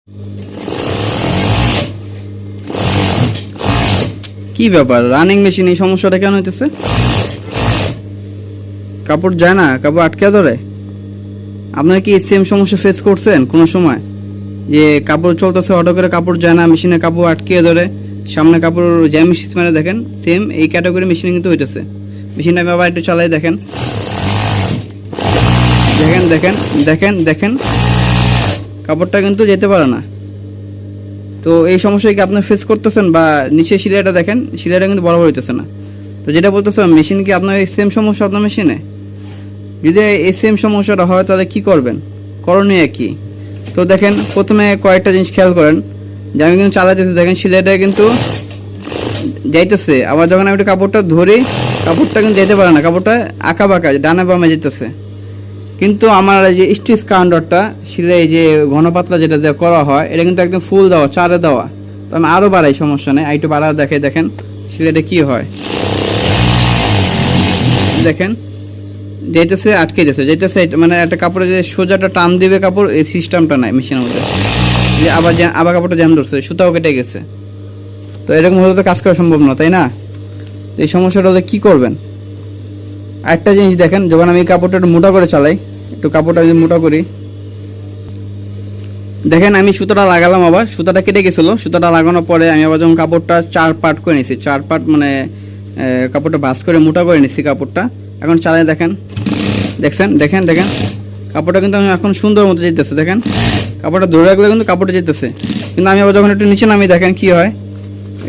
কি ব্যাপার, running machine এই সমস্যাটা কেন হইতেছে? কাপড় যায় না, কাপড় আটকে ধরে। আপনারা কি সেম সমস্যা ফেস করছেন কোনো সময়, যে কাপড় চলতেছে অটো করে কাপড় যায় না, মেশিনে কাপড় আটকে ধরে, সামনে কাপড় জ্যাম মানে দেখেন সেম এই ক্যাটাগরি মেশিনে কিন্তু হইতেছে। মেশিনটা আমি আবার একটু চালাই, দেখেন দেখেন দেখেন দেখেন দেখেন কাপড়টা কিন্তু যেতে পারে না। তো এই সমস্যায় কি আপনি ফেস করতেছেন? বা নিচে সিলাইটা দেখেন, সিলাইটা কিন্তু বরাবর হইতেছে না। তো যেটা বলতেছিলাম, মেশিন কি আপনার এই সেম সমস্যা আপনার মেশিনে? যদি এই সেম সমস্যাটা হয় তাহলে কি করবেন, করণীয় কি? তো দেখেন প্রথমে কয়েকটা জিনিস খেয়াল করেন, যে আমি কিন্তু চালাইতেছি, দেখেন সিলাইটা কিন্তু যাইতেছে। আবার যখন আমি একটু কাপড়টা ধরি, কাপড়টা কিন্তু যেতে পারে না, কাপড়টা আঁকা বাঁকা ডানে বামে যেতেছে। কিন্তু আমার এই যে স্টিচ কাউন্টারটা সিলাই যে ঘন পাতলা যেটা দিয়ে করা হয়, এটা কিন্তু একদম ফুল দেওয়া, চারে দেওয়া। তো আমি আরও বাড়াই, সমস্যা নেই, একটু বাড়া দেখে দেখেন সিলাইটা কি হয়। দেখেন যেতেছে, আটকে যেতেছে, মানে একটা কাপড়ে যে সোজাটা টান দিবে কাপড়, এই সিস্টেমটা নাই মেশিনের মধ্যে। যে আবার কাপড়টা জ্যাম ধরছে, সুতাও কেটে গেছে। তো এরকম হলে তো কাজ করা সম্ভব না, তাই না? এই সমস্যাটা হলে কি করবেন? আরেকটা জিনিস দেখেন, যখন আমি কাপড়টা একটু মোটা করে চালাই, একটু কাপড়টা যদি মোটা করি, দেখেন আমি সুতাটা লাগালাম, আবার সুতাটা কেটে গেছিলো। সুতাটা লাগানোর পরে আমি আবার যখন কাপড়টা 4 পার্ট করে নিছি, 4 পার্ট মানে কাপড়টা ভাঁজ করে মোটা করে নিছি কাপড়টা। এখন চালাই দেখেন, দেখছেন, দেখেন দেখেন কাপড়টা কিন্তু আমি এখন সুন্দর মতো যেতেছে। দেখেন কাপড়টা ধরে রাখলে কিন্তু কাপড়টা যেতেছে। কিন্তু আমি আবার যখন একটু নিচে নামি, দেখেন কি হয়,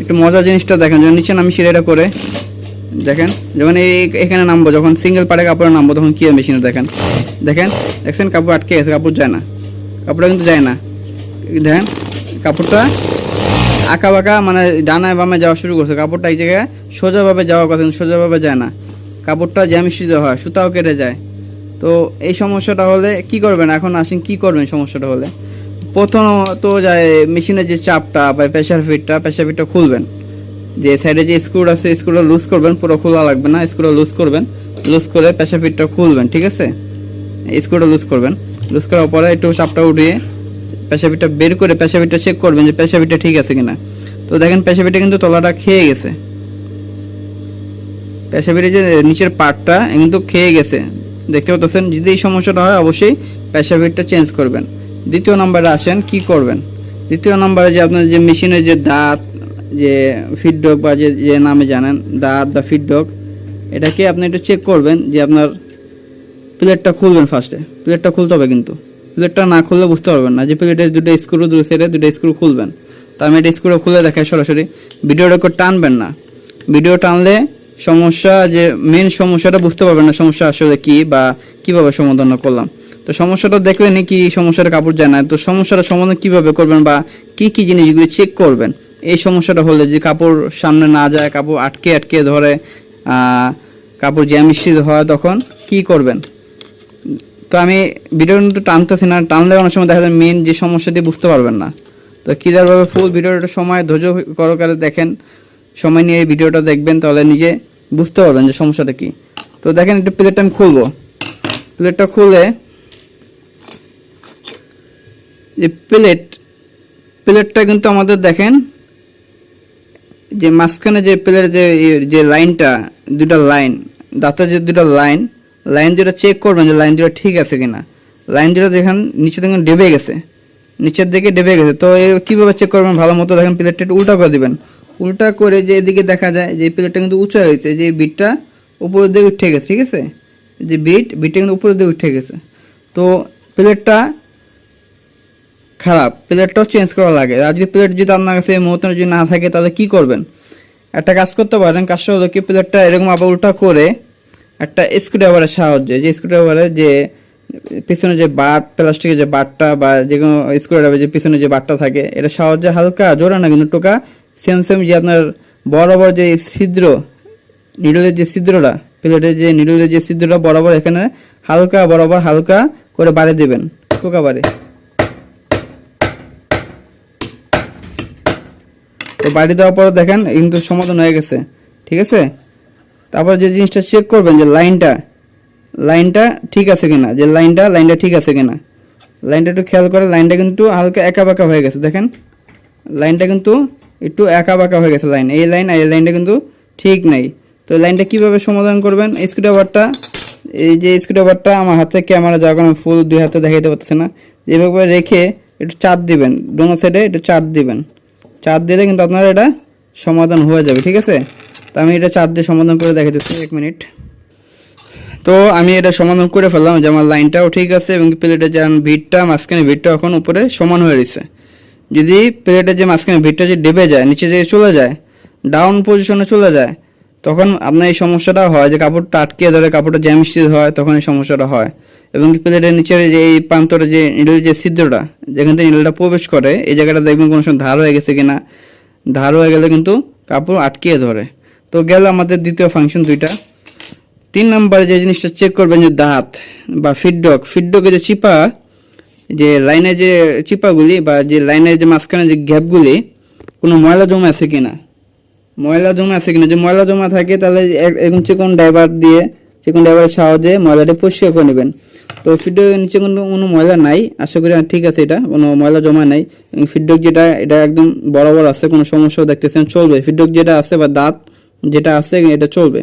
একটু মজার জিনিসটা দেখেন। যখন নিচে নামি সিলাইটা করে, দেখেন যখন এখানে নামবো, যখন সিঙ্গেল পাড়ে কাপড়ে নামবো, তখন কি হয় মেশিনে দেখেন, দেখেন দেখছেন কাপড় আটকে গেছে, কাপড় যায় না, কাপড়টা কিন্তু যায় না। দেখেন কাপড়টা আঁকা বাঁকা মানে ডানায় বামে যাওয়া শুরু করছে, কাপড়টা এই জায়গায় সোজাভাবে যাওয়ার কথা, সোজাভাবে যায় না, কাপড়টা জ্যামিষ্ঠিত হয়, সুতাও কেটে যায়। তো এই সমস্যাটা হলে কি করবেন? এখন আসেন কি করবেন সমস্যাটা হলে। প্রথমত যায় মেশিনের যে চাপটা বা প্রেসার ফিটটা খুলবেন। যে সাইডে যে স্ক্রু আছে, স্ক্রুটা লুজ করবেন, পুরো খোলা লাগবে না, স্ক্রুটা লুজ করবেন, লুজ করে প্রেসার ফিটটা খুলবেন, ঠিক আছে? স্ক্রুটা লুজ করবেন, লুজ করার পরে একটু চাপটা উঠিয়ে প্রেসার ফিটটা বের করে প্রেসার ফিটটা চেক করবেন যে প্রেসার ফিটটা ঠিক আছে কিনা। তো দেখেন প্রেসার ফিটটা কিন্তু তলাটা খেয়ে গেছে, প্রেসার ফিটের যে নিচের পার্টটা কিন্তু খেয়ে গেছে, দেখতে পাচ্ছেন। যদি এই সমস্যাটা হয় অবশ্যই প্রেসার ফিটটা চেঞ্জ করবেন। দ্বিতীয় নম্বরে আসেন কি করবেন। দ্বিতীয় নম্বরে যে আপনার যে মেশিনের যে দাঁত, যে ফিডডক বা যে নামে জানেন দাঁত বা ফিডডক, এটাকে আপনি একটু চেক করবেন যে আপনার প্লেটটা খুলবেন। ফার্স্টে প্লেটটা খুলতে হবে, কিন্তু প্লেটটা না খুললে বুঝতে পারবেন না। যে প্লেটের দুটো স্ক্রু, দুটো সাইডে দুটো স্ক্রু খুলবেন। তো আমি এটা স্ক্রু খুলে দেখাই সরাসরি, ভিডিওটা করে টানবেন না। ভিডিও টানলে সমস্যা, যে মেন সমস্যাটা বুঝতে পারবেন না, সমস্যা আসলে কি বা কিভাবে সমাধান করলাম। তো সমস্যাটা দেখলেনি কি সমস্যাটা কাপড় যায় না, তো সমস্যাটা সমাধান কিভাবে করবেন বা কি কি জিনিসগুলো চেক করবেন এই সমস্যাটা হলে। যে কাপড় সামনে না যায়, কাপড় আটকে আটকে ধরে, কাপড় জ্যামিষ্ঠিত হয়, তখন কি করবেন। তো আমি ভিডিও কিন্তু টানতেছি না, টানলে অনেক সময় দেখা যায় মেন যে সমস্যাটি বুঝতে পারবেন না। তো ক্লিয়ারভাবে ফুল ভিডিওটা সময় ধৈর্য সহকারে দেখেন, সময় নিয়ে এই ভিডিওটা দেখবেন, তাহলে নিজে বুঝতে পারবেন যে সমস্যাটা কি। তো দেখেন একটু প্লেটটা আমি খুলবো, প্লেটটা খুলে যে প্লেটটা কিন্তু আমাদের দেখেন যে মাঝখানে যে প্লেটের যে লাইনটা, দুটা লাইন, দাঁতের যে দুটা লাইন দুটা চেক করবেন যে লাইন দুটো ঠিক আছে কিনা। লাইন দুটো দেখেন নিচে দেখেন ডেবে গেছে, নিচের দিকে ডেবে গেছে। তো কীভাবে চেক করবেন ভালো মতো, দেখেন প্লেটটা একটু উল্টা করে দিবেন। উল্টা করে যে এদিকে দেখা যায় যে প্লেটটা কিন্তু উঁচু হয়েছে, যে বিটটা উপরের দিকে উঠে গেছে, ঠিক আছে? যে বিটটা কিন্তু উপরের দিকে উঠে গেছে। তো প্লেটটা খারাপ, প্লেটটাও চেঞ্জ করা লাগে। আর যদি প্লেট যদি আপনার কাছে এই মুহূর্তে যদি না থাকে, তাহলে কি করবেন? একটা কাজ করতে পারেন, কাজটা হলো কি, প্লেটটা এরকম আবার উল্টা করে একটা স্ক্রুড্রাইভারের সাহায্যে, যে স্ক্রুড্রাইভারের যে পিছনে যে বাট, প্লাস্টিকের যে বাটটা বা যে কোনো স্ক্রুড্রাইভার যে পিছনে যে বাটটা থাকে, এটা সাহায্যে হালকা জোড়া না কিন্তু টোকা সেম যে আপনার বরাবর যে ছিদ্র, নিডলের যে ছিদ্রটা, প্লেটের যে নিডলের যে ছিদ্রটা বরাবর এখানে হালকা বরাবর হালকা করে বাড়ি দেবেন, টোকা বাড়ি। তো বাড়ি দেওয়ার পর দেখেন কিন্তু সমাধান হয়ে গেছে, ঠিক আছে? তারপর যে জিনিসটা চেক করবেন যে লাইনটা ঠিক আছে কিনা, যে লাইনটা ঠিক আছে কিনা। লাইনটা একটু খেয়াল করে, লাইনটা কিন্তু হালকা একা বাঁকা হয়ে গেছে, দেখেন লাইনটা কিন্তু একটু একা বাঁকা হয়ে গেছে লাইন, এই লাইন আর এই লাইনটা কিন্তু ঠিক নেই। তো লাইনটা কিভাবে সমাধান করবেন, স্ক্রুড্রাইভারটা, এই যে স্ক্রুড্রাইভারটা আমার হাতে ক্যামেরা যাওয়ার কারণে ফুল দুই হাতে দেখাইতে পারতেছে না, যেভাবে রেখে একটু চাপ দিবেন, দোনো সাইডে একটু চাপ দিবেন, চাপ দিলে কিন্তু আপনার এটা সমাধান হয়ে যাবে, ঠিক আছে। তো আমি এটা চাপ দিয়ে সমাধান করে দেখাইতেছি, 1 মিনিট। তো আমি এটা সমাধান করে ফেললাম, যে আমার লাইনটাও ঠিক আছে এবং প্লেটের যে ভিটটা মাঝখানে ভিটটা এখন উপরে সমান হয়ে রয়েছে। যদি প্লেটের যে মাঝখানে ভিটটা যে ডেবে যায়, নিচে যে চলে যায়, ডাউন পজিশনে চলে যায়, তখন আপনার এই সমস্যাটা হয় যে কাপড়টা আটকে ধরে, কাপড়টা জ্যাম স্টিচ হয়, তখন এই সমস্যাটা হয়। এবং প্লেটের নিচের যে এই প্রান্তরে যে নিডেল যে ছিদ্রটা, যেখান থেকে নিডেলটা প্রবেশ করে, এই জায়গাটা দেখবেন কোনো সময় ধার হয়ে গেছে কিনা, ধার হয়ে গেলে কিন্তু কাপড় আটকিয়ে ধরে। তো গেল আমাদের দ্বিতীয় ফাংশন দুইটা। 3 নম্বরে যে জিনিসটা চেক করবেন যে দাঁত বা ফিডডকে যে চিপা, যে লাইনের যে চিপাগুলি বা যে লাইনের যে মাঝখানে যে গ্যাপগুলি, কোনো ময়লা জমা আছে কিনা, ময়লা জমা আছে কিনা। যে ময়লা জমা থাকে তাহলে এরকম চিকন ড্রাইভারের সাহায্যে ময়লাটা পরিষ্কার করে নেবেন। তো ফিডডকের নিচে কোনো ময়লা নাই, আশা করি ঠিক আছে, এটা কোনো ময়লা জমা নাই। ফিডডক যেটা, এটা একদম বরাবর আছে, কোনো সমস্যাও দেখতেছেন, চলবে। ফিডডক যেটা আছে বা দাঁত যেটা আছে এটা চলবে।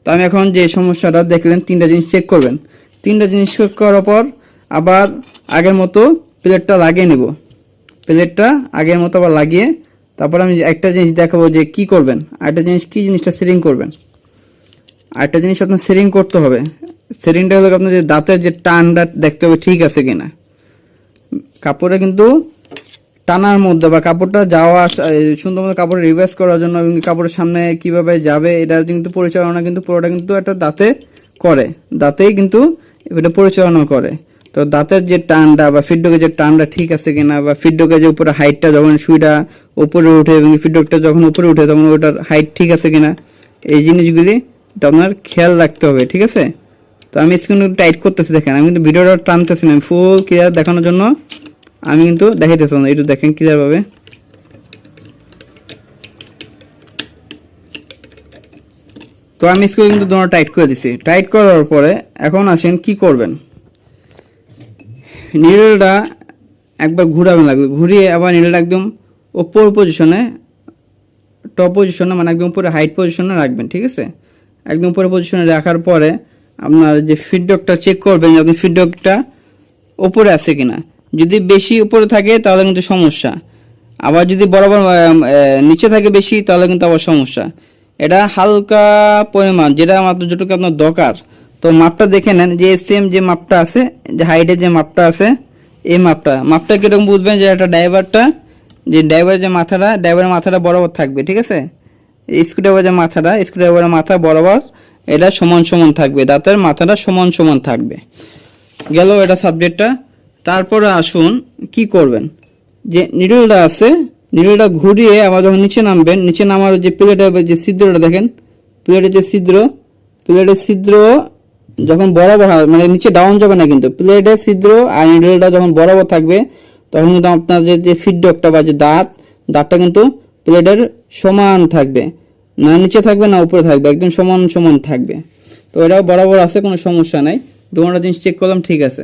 তো আমি এখন যে সমস্যাটা দেখলেন, 3টা জিনিস চেক করবেন। 3টা জিনিস চেক করার পর আবার আগের মতো প্লেটটা লাগিয়ে নেব, প্লেটটা আগের মতো আবার লাগিয়ে তারপর আমি একটা জিনিস দেখাবো যে কি করবেন। আরেকটা জিনিস, কি জিনিসটা সেটিং করবেন, আরেকটা জিনিস আপনার সেটিং করতে হবে। সেটিংটা হলো আপনার যে দাঁতের যে টানটা দেখতে হবে ঠিক আছে কিনা। কাপড়ে কিন্তু টানার মধ্যে বা কাপড়টা যাওয়া সুন্দর মতো কাপড় রিভার্স করার জন্য এবং কাপড়ের সামনে কিভাবে যাবে, এটা কিন্তু পরিচালনা কিন্তু পুরোটা কিন্তু একটা দাঁতে করে, দাঁতেই কিন্তু এটা পরিচালনা করে। তো দাঁতের যে টানটা বা ফিডডকের যে টানটা ঠিক আছে কিনা, বা ফিডডকের যে উপরে হাইটটা যখন সুইটা উপরে উঠে এবং ফিডডকটা যখন উপরে উঠে তখন ওটার হাইট ঠিক আছে কিনা, এই জিনিসগুলি আপনার খেয়াল রাখতে হবে, ঠিক আছে। তো আমি স্ক্রিন টাইট করতেছি, দেখেন আমি কিন্তু ভিডিওটা টানতেছি না, ফুল ক্লিয়ার দেখানোর জন্য আমি কিন্তু দেখাইতেছি না, একটু দেখেন ক্লিয়ার ভাবে। তো আমি স্ক্রিন কিন্তু দুটো টাইট করে দিছি। টাইট করার পরে এখন আসেন কি করবেন, নিডলটা একবার ঘুরাবেন, লাগবে ঘুরিয়ে আবার নিডলটা একদম ওপর পজিশনে, টপ পজিশনে, মানে একদম উপরে হাইট পজিশনে রাখবেন, ঠিক আছে। একদম উপরে পজিশনে রাখার পরে আপনার যে ফিডডকটা চেক করবেন যে আপনার ফিডডকটা উপরে আছে কিনা। যদি বেশি উপরে থাকে তাহলে কিন্তু সমস্যা, আবার যদি বরাবর নিচে থাকে বেশি তাহলে কিন্তু আবার সমস্যা। এটা হালকা পরিমাণ, যেটা মাত্র যেটুকু আপনার দরকার। তো মাপটা দেখে নেন, যে সেম যে মাপটা আছে, যে হাইটের যে মাপটা আছে, এই মাপটা কিরকম বুঝবেন, যে একটা ড্রাইভারের যে মাথাটা, ড্রাইভারের মাথাটা বরাবর থাকবে, ঠিক আছে। স্ক্রুড্রাইভারের মাথা বরাবর এটা সমান সমান থাকবে, দাঁতের মাথাটা সমান সমান থাকবে। গেল এটা সাবজেক্টটা। তারপরে আসুন কি করবেন, যে নিডলটা আছে, নিডলটা ঘুরিয়ে আবার যখন নিচে নামবেন, নিচে নামার যে প্লেটের যে ছিদ্রটা দেখেন, প্লেটের ছিদ্র যখন বরাবর মানে নিচে ডাউন যাবে না, কিন্তু প্লেটের ছিদ্র আর নিডলটা যখন বরাবর থাকবে তখন কিন্তু আপনার যে ফিডডকটা বা যে দাঁতটা কিন্তু প্লেটের সমান থাকবে, না নিচে থাকবে না উপরে থাকবে, একদম সমান সমান থাকবে। তো এটাও বরাবর আছে, কোনো সমস্যা নাই। দুটো জিনিস চেক করলাম, ঠিক আছে।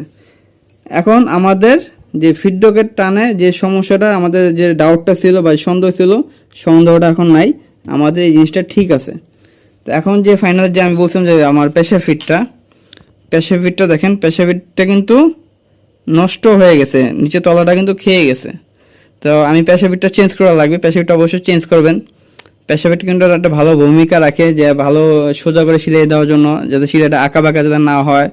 এখন আমাদের যে ফিডডকের টানে যে সমস্যাটা, আমাদের যে ডাউটটা ছিল বা সন্দেহ ছিল, সন্দেহটা এখন নাই, আমাদের এই জিনিসটা ঠিক আছে। তো এখন যে ফাইনাল যে আমি বলছিলাম যে আমার প্রেসার ফিটটা দেখেন, প্রেসার ফিটটা কিন্তু নষ্ট হয়ে গেছে, নিচে তলাটা কিন্তু খেয়ে গেছে। তো আমি প্রেসার ফিটটা চেঞ্জ করা লাগবে, প্রেসার ফিটটা অবশ্যই চেঞ্জ করবেন। প্রেসার ফিট কিন্তু একটা ভালো ভূমিকা রাখে, যে ভালো সোজা করে সিলাই দেওয়ার জন্য, যাতে সিলাইটা আঁকা বাঁকা যাতে না হয়।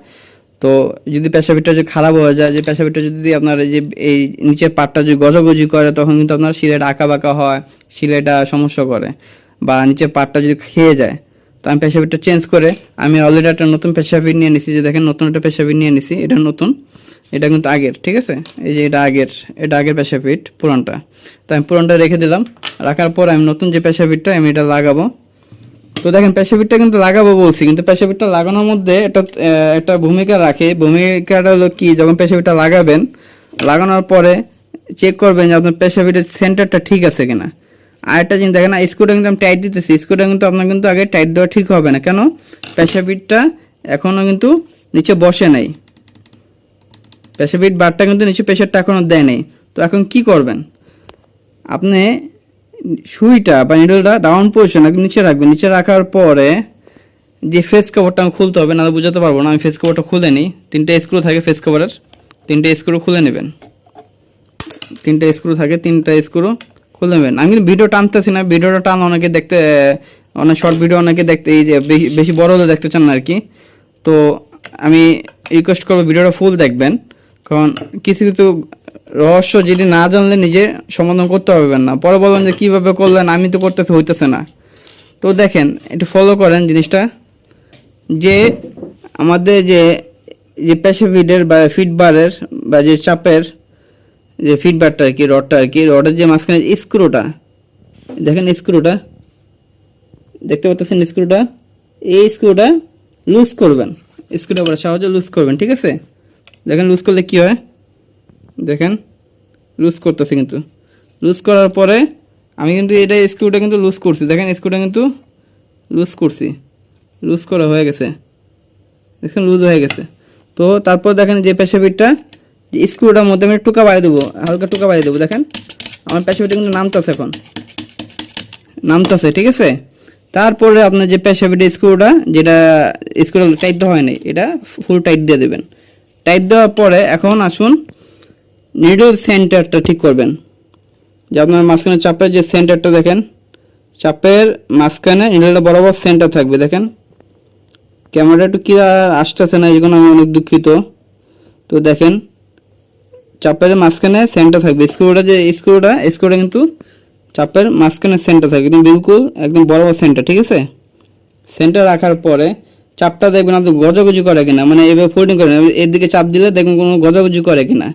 তো যদি প্রেসার ফিটটা যদি খারাপ হয়ে যায়, যে প্রেসার ফিটটা যদি আপনার যে এই নিচের পাটটা যদি গজাগজি করে, তখন কিন্তু আপনার সিলাইটা আঁকা বাঁকা হয়, সিলাইটা সমস্যা করে, বা নিচের পাটটা যদি খেয়ে যায়। তো আমি প্রেসার ফিটটা চেঞ্জ করে আমি অলরেডি একটা নতুন প্রেসার ফিট নিয়ে নিছি, যে দেখেন নতুন একটা প্রেসার ফিট নিয়ে নিছি, এটা নতুন, এটা কিন্তু আগের, ঠিক আছে। এই যে এটা আগের প্রেসার ফিট, পুরানটা। তো আমি পুরানটা রেখে দিলাম, রাখার পর আমি নতুন যে প্রেসার ফিটটা আমি এটা লাগাবো। তো দেখেন প্রেসার ফিটটা কিন্তু লাগাবো বলছি, কিন্তু প্রেসার ফিটটা লাগানোর মধ্যে একটা ভূমিকা রাখে। ভূমিকাটা হলো কি, যখন প্রেসার ফিটটা লাগাবেন, লাগানোর পরে চেক করবেন যে আপনার প্রেসার ফিটের সেন্টারটা ঠিক আছে কিনা। আর একটা জিনিস দেখেন, স্ক্রুটা কিন্তু আমি টাইট দিতেছি, স্ক্রুটা কিন্তু আপনার কিন্তু আগে টাইট দেওয়া ঠিক হবে না, কেন, প্রেসার ফিটটা এখনও কিন্তু নিচে বসে নাই, প্রেসার ফিট বারটা কিন্তু নিচে প্রেসারটা এখনও দেয় নেই। তো এখন কি করবেন, আপনি সুইটা বা নিডলটা ডাউন পজিশন একদম নিচে রাখবেন। নিচে রাখার পরে যে ফেস কভারটা আমি খুলতে হবে, না বুঝাতে পারবো না, আমি ফেস কভারটা খুলে নিই। 3টে স্ক্রু থাকে ফেস কভারের, 3টে স্ক্রু খুলে নেবেন। 3টে স্ক্রু থাকে, 3টা স্ক্রু খুলে নেবেন। আমি কিন্তু ভিডিও টানতেছি না, ভিডিওটা টান অনেকে দেখতে, অনেক শর্ট ভিডিও অনেকে দেখতে এই যে বেশি বড় হলে দেখতে চান না আর কি। তো আমি রিকোয়েস্ট করবো ভিডিওটা ফুল দেখবেন, কারণ কিছু কিছু রহস্য যদি না জানলে নিজে সমাধান করতে পারবেন না। পরে বলবেন যে কীভাবে করলেন, আমি তো করতেছি, হইতেছে না। তো দেখেন একটু ফলো করেন জিনিসটা, যে আমাদের যে প্রেসার ফিটের বা ফিট বারের বা যে চাপের যে ফিডবারটা আর কি, রডটা আর কি, রডের যে মাঝখানে স্ক্রুটা দেখেন, স্ক্রুটা দেখতে পাচ্ছেন, স্ক্রুটা, এই স্ক্রুটা লুজ করবেন, স্ক্রুটা সাহায্যে লুজ করবেন, ঠিক আছে। দেখেন লুজ করলে কি হয়, দেখেন লুজ করতেছে, কিন্তু লুজ করার পরে আমি কিন্তু এটা স্ক্রুটা কিন্তু লুজ করছি, দেখেন স্ক্রুটা কিন্তু লুজ করছি, লুজ করা হয়ে গেছে, দেখেন লুজ হয়ে গেছে। তো তারপর দেখেন যে প্রেসার ফিটটা, যে স্ক্রুটার মধ্যে আমি টুকা বাড়িয়ে দেবো, হালকা টুকা বাড়িয়ে দেবো। দেখেন আমার প্রেসার ফিটটা কিন্তু নামতেছে, এখন নামতেছে, ঠিক আছে। তারপরে আপনার যে প্রেসার ফিটের স্ক্রুটা, যেটা স্ক্রুটা টাইট দেওয়া হয়নি, এটা ফুল টাইট দিয়ে দেবেন। টাইট দেওয়ার পরে এখন আসুন নিডল সেন্টারটা ঠিক করবেন। যে আপনার মাঝখানে চাপের যে সেন্টারটা দেখেন, চাপের মাঝখানে নিডলটা বরাবর সেন্টার থাকবে। দেখেন ক্যামেরা একটু কি আসতেছে না, এই জন্য আমি অনেক দুঃখিত। তো দেখেন চাপের মাঝখানে সেন্টার থাকবে, স্ক্রুটা যে স্ক্রুটা কিন্তু চাপের মাঝখানে সেন্টার থাকবে, একদম বিলকুল একদম বরাবর সেন্টার, ঠিক আছে। সেন্টার রাখার পরে চাপটা দেখবেন আপনি গজাগজি করে কিনা, মানে এভাবে ফোল্ডিং করে এর দিকে চাপ দিলে দেখবেন কোনো গজাগজি করে কিনা।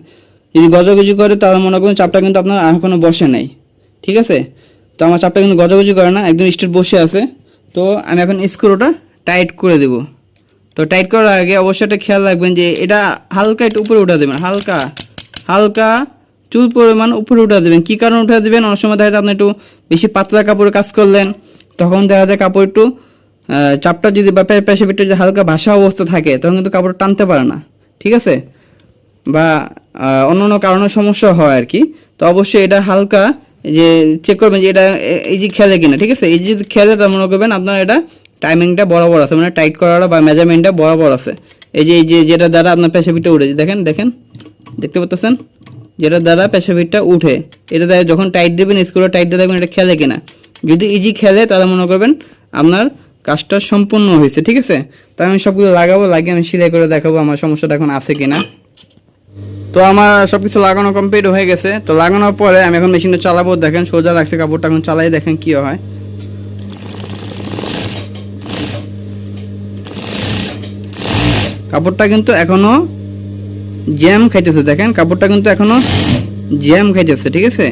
যদি গজাগজি করে তাহলে মনে করুন চাপটা কিন্তু আপনার এখনো বসে নাই, ঠিক আছে। তো আমার চাপটা কিন্তু গজাগজি করে না, একদম স্ট্রেট বসে আছে। তো আমি এখন স্ক্রুটা টাইট করে দেব। তো টাইট করার আগে অবশ্যই একটা খেয়াল রাখবেন যে এটা হালকা একটু উপরে উঠা দেবেন, হালকা হালকা চুল পরিমাণ উপরে উঠা দেবেন। কী কারণে উঠা দেবেন, অনেক সময় দেখা যায় আপনি একটু বেশি পাতলা কাপড়ে কাজ করলেন, তখন দেখা যায় কাপড় একটু চাপটা যদি বা প্রেসার ফিটটা যদি হালকা ভাসা অবস্থা থাকে, তখন কিন্তু কাপড় টানতে পারে না, ঠিক আছে, বা অন্য অন্য কারণে সমস্যা হয় আর কি। তো অবশ্যই এটা হালকা যে চেক করবেন যে এটা এই যে খেলে কিনা, ঠিক আছে। এই যে খেলে তার মনে করবেন আপনার এটা টাইমিংটা বরাবর আছে, মানে টাইট করাটা বা মেজারমেন্টটা বরাবর আছে। এই যে যেটা দ্বারা আপনার প্রেসার ফিটটা উঠেছে, দেখেন দেখেন দেখতে পাচ্ছেন, যেটা দ্বারা প্রেসার ফিটটা উঠে, এটা দ্বারা যখন টাইট দেবেন স্ক্রুটা টাইট দিয়ে দেখবেন এটা খেলে কিনা। যদি ইজি খেলে তাহলে মনে করবেন আপনার কাজটা সম্পূর্ণ হয়েছে, ঠিক আছে। তো আমি সবগুলো লাগাবো, লাগিয়ে আমি সেলাই করে দেখাবো আমার সমস্যাটা এখন আছে কিনা। তো আমার সবকিছু লাগানো কমপ্লিট হয়ে গেছে। তো লাগানোর পরে আমি এখন মেশিনটা চালাবো। দেখেন সোজা রাখছে কাপড়টা, এখন চালাই দেখেন কি হয়। কাপড়টা কিন্তু এখনো জ্যাম খাইতেছে, দেখেন কাপড়টা কিন্তু এখনো জ্যাম খাইতেছে, ঠিক আছে।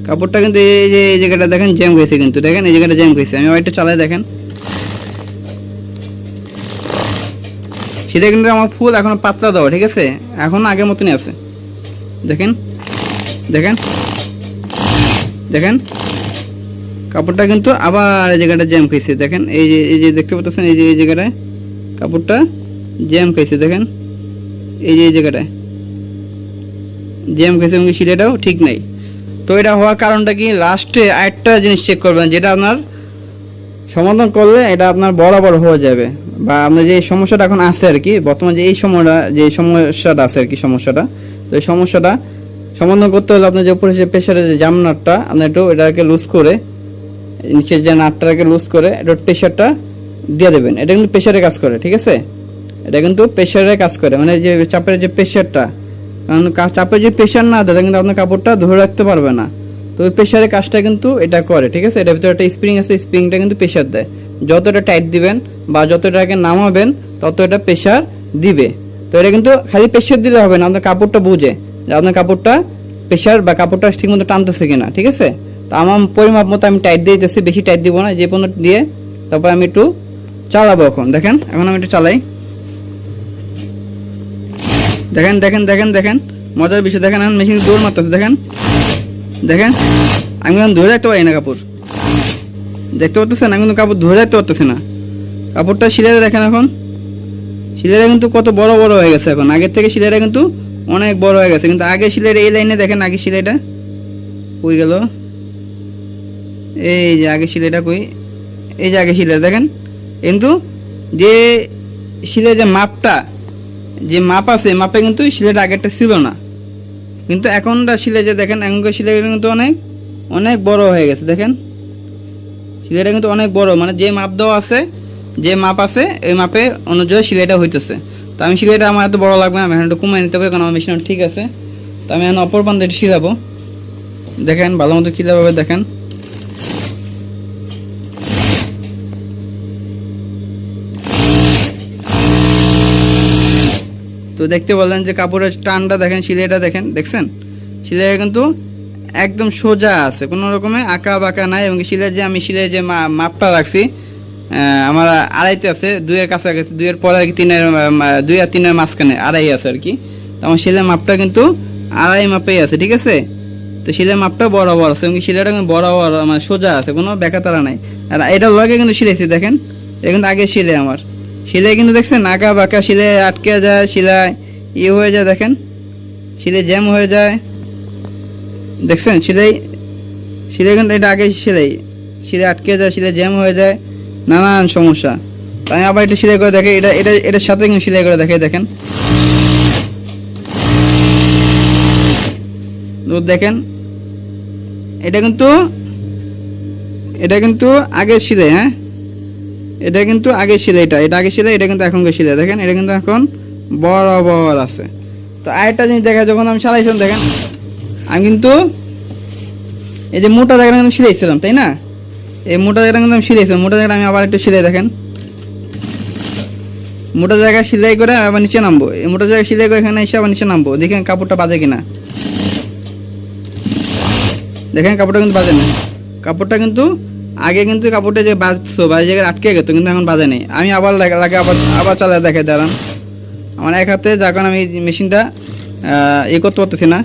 কাপড়টা কিন্তু এই যে এই জায়গাটা দেখেন জ্যাম খাইছে, কিন্তু দেখেন এই জায়গাটা জ্যাম খাইছে। আমি ওইটা চালাই দেখেন, সেটা কিন্তু আমার ফুল এখনো পাতলা দেওয়া, ঠিক আছে, এখন আগের মতনই আছে। দেখেন দেখেন দেখেন কাপড়টা কিন্তু আবার এই জায়গাটা জ্যাম খাইছে, দেখেন এই যে দেখতে পাচ্ছেন, এই যে এই জায়গাটায় কাপড়টা জ্যাম খাইছে, দেখেন এই যে এই জায়গাটায় জ্যাম খাইছে এবং সিলাইটাও ঠিক নাই। তো এটা হওয়ার কারণটা কি, লাস্টে আরেকটা জিনিস চেক করবেন, যেটা আপনার সমাধান করলে এটা আপনার বরাবর হয়ে যাবে, বা আপনার যে সমস্যাটা এখন আছে আর কি, বর্তমানে যে এই সমস্যাটা আছে আর কি, সমস্যাটা, তো এই সমস্যাটা সমাধান করতে হলে আপনার যে উপরে যে প্রেশারের যে জাম নাটটা আপনার একটু এটাকে লুজ করে, নিচের যে নাটটাকে লুজ করে এটা প্রেশারটা দিয়ে দেবেন। এটা কিন্তু প্রেশারে কাজ করে, ঠিক আছে, এটা কিন্তু প্রেশারে কাজ করে, মানে যে চাপের যে প্রেশারটা, কারণ চাপের যে প্রেশার না দেয় কিন্তু আপনার কাপড়টা ধরে রাখতে পারবে না। তো ওই প্রেশারের কাজটা কিন্তু এটা করে, ঠিক আছে। এটার ভিতরে একটা স্প্রিং আছে, স্প্রিংটা কিন্তু প্রেশার দেয়। যতটা টাইট দিবেন বা যতটাকে নামাবেন তত এটা প্রেশার দিবে। তো এটা কিন্তু খালি প্রেশার দিলে হবে না, আপনার কাপড়টা বুঝে যে আপনার কাপড়টা প্রেশার বা কাপড়টা ঠিক মতো টানতেছে কিনা, ঠিক আছে। তো আমার পরিমাপ মতো আমি টাইট দিয়ে দিতেছি, বেশি টাইট দিব না, যে পর্যন্ত দিয়ে তারপর আমি একটু চালাবো। এখন আমি একটু চালাই, দেখেন দেখেন দেখেন দেখেন মজার বিষয় দেখেন, এখন মেশিন দৌড় মারতেছে, দেখেন দেখেন আমি এখন ধরে রাখতে পারি না কাপড়, দেখতে পাচ্ছেন, আমি কিন্তু কাপড় ধরে রাখতে পারতেছি না। কাপড়টা সিলাইটা দেখেন, এখন সিলাইটা কিন্তু কত বড় বড় হয়ে গেছে, এখন আগের থেকে সিলাইটা কিন্তু অনেক বড় হয়ে গেছে। কিন্তু আগে সেলাইটা এই লাইনে দেখেন, আগে সেলাইটা কই গেল, এই যে আগে সেলাইটা কই, এই যে আগে সেলাই দেখেন। কিন্তু যে সেলাই যে মাপটা, যে মাপ আছে, মাপে কিন্তু সেলাইটা আগেরটা ছিল না। কিন্তু এখনকার সেলাই যে দেখেন, এখনকার সেলাইটা কিন্তু অনেক অনেক বড় হয়ে গেছে। দেখেন সেলাইটা কিন্তু অনেক বড়, মানে যে মাপ দেওয়া আছে, যে মাপ আছে এই মাপে অনুযায়ী সেলাইটা হইতেছে। তো আমি সেলাইটা আমার এত বড় লাগবে না, আমি এখন একটু কমিয়ে নিতে হবে, কারণ আমার মেশিন ঠিক আছে। তো আমি এখন অপর প্রান্তে এটা সিলাবো। দেখেন ভালো মতো কিভাবে দেখেন, তো দেখতে বললেন যে কাপড়ের টানটা দেখেন, সিলাইটা দেখেন, দেখছেন সিলাইটা কিন্তু একদম সোজা আছে, কোনো রকমে আঁকা বাঁকা নাই। এবং সিলাই যে আমি সিলাই যে মাপটা রাখছি, আমার আড়াইতে আছে, 2-এর কাছাকাছি, 2-এর পরে আর কি 3-এর 2 আর 3-এর মাঝখানে আড়াই আছে আর কি। তো আমার সিলাই মাপটা কিন্তু আড়াই মাপেই আছে, ঠিক আছে। তো সিলাই মাপটা বরাবর আছে, এবং সিলাইটা কিন্তু বরাবর মানে সোজা আছে, কোনো বেঁকা তারা নাই। আর এটা লগে কিন্তু সিলাইছি দেখেন, এটা কিন্তু আগে সিলাই আমার সিলাই কিন্তু দেখছেন আঁকা বাঁকা, সিলাই আটকে যায়, সিলাই ইয়ে হয়ে যায়, দেখেন সিলাই জ্যাম হয়ে যায়, দেখছেন সিলাই সিলাই কিন্তু এটা আগে সিলাই আটকে যায়, সিলাই জ্যাম হয়ে যায়, নানান সমস্যা। আমি আবার একটু সিলাই করে দেখে, এটার সাথে কিন্তু সিলাই করে দেখে, দেখেন দেখেন এটা কিন্তু আগের সিলাই, হ্যাঁ এটা কিন্তু আগের সিলাইটা, এটা আগের সিলাই, এটা কিন্তু এখনকার সিলাই। দেখেন এটা কিন্তু এখন বরাবর আছে। তো আরেকটা জিনিস দেখা, যখন আমি চালাইছিলাম দেখেন, আমি কিন্তু এই যে মোটা জায়গাটা কিন্তু সিলাইছিলাম, তাই না, এই মোটা জায়গাটা কিন্তু আমি সিলাইছিলাম। মোটা জায়গাটা আমি আবার একটু সিলাই দেখেন, মোটা জায়গায় সিলাই করে আবার নিচে নামবো, এই মোটা জায়গায় সিলাই করে এখানে এসে আবার নিচে নামবো, দেখেন কাপড়টা বাজে কিনা, দেখেন কাপড়টা কিন্তু বাজে না। কাপড়টা কিন্তু আগে কিন্তু কাপড়টা যে বাজছো বা এই জায়গায় আটকে গেতো, কিন্তু এখন বাজে নেই। আমি আবার লাগে আবার চালায় দেখে দাঁড়ান, আমার এক হাতে, যার কারণে আমি মেশিনটা করতে পারতেছি না,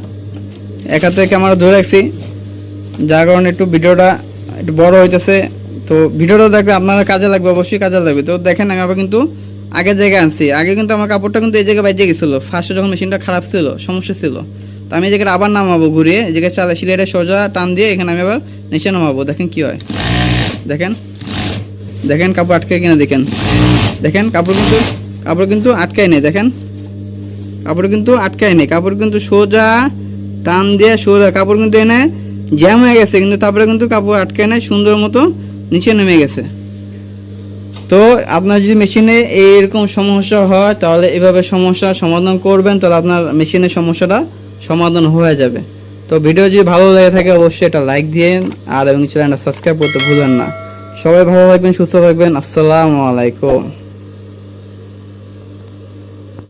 এক হাতে ক্যামেরা ধরে রাখছি, যার কারণে একটু ভিডিওটা একটু বড় হইতেছে। তো ভিডিওটা দেখলে আপনারা কাজে লাগবে, অবশ্যই কাজে লাগবে। তো দেখেন আমি আবার কিন্তু আগের জায়গায় আনছি, আগে কিন্তু আমার কাপড়টা কিন্তু এই জায়গায় বাজে গেছিলো ফার্স্টে, যখন মেশিনটা খারাপ ছিল, সমস্যা ছিল। তো আমি এই জায়গায় আবার নামাবো ঘুরিয়ে, এই জায়গায় চালা সিলাইটা সোজা টান দিয়ে এখানে আমি আবার নিচে নামাবো, দেখেন কি হয়। দেখেন দেখেন কাপড় আটকে কিনা, দেখেন দেখেন কাপড় কিন্তু আটকায় নেই, দেখেন কাপড় কিন্তু আটকায় নেই, কাপড় কিন্তু সোজা টান দিয়ে সোজা, কাপড় কিন্তু এনে জ্যাম হয়ে গেছে, কিন্তু তারপরে কিন্তু কাপড় আটকায় নেই, সুন্দর মতো নিচে নেমে গেছে। তো আপনার যদি মেশিনে এইরকম সমস্যা হয়, তাহলে এভাবে সমস্যার সমাধান করবেন, তাহলে আপনার মেশিনের সমস্যাটা সমাধান হয়ে যাবে। তো ভিডিও যদি ভালো লেগে থাকে অবশ্যই এটা লাইক দিন, আর এবং চ্যানেলটা সাবস্ক্রাইব করতে ভুলবেন না। সবাই ভালো থাকবেন, সুস্থ থাকবেন, আসসালামু আলাইকুম।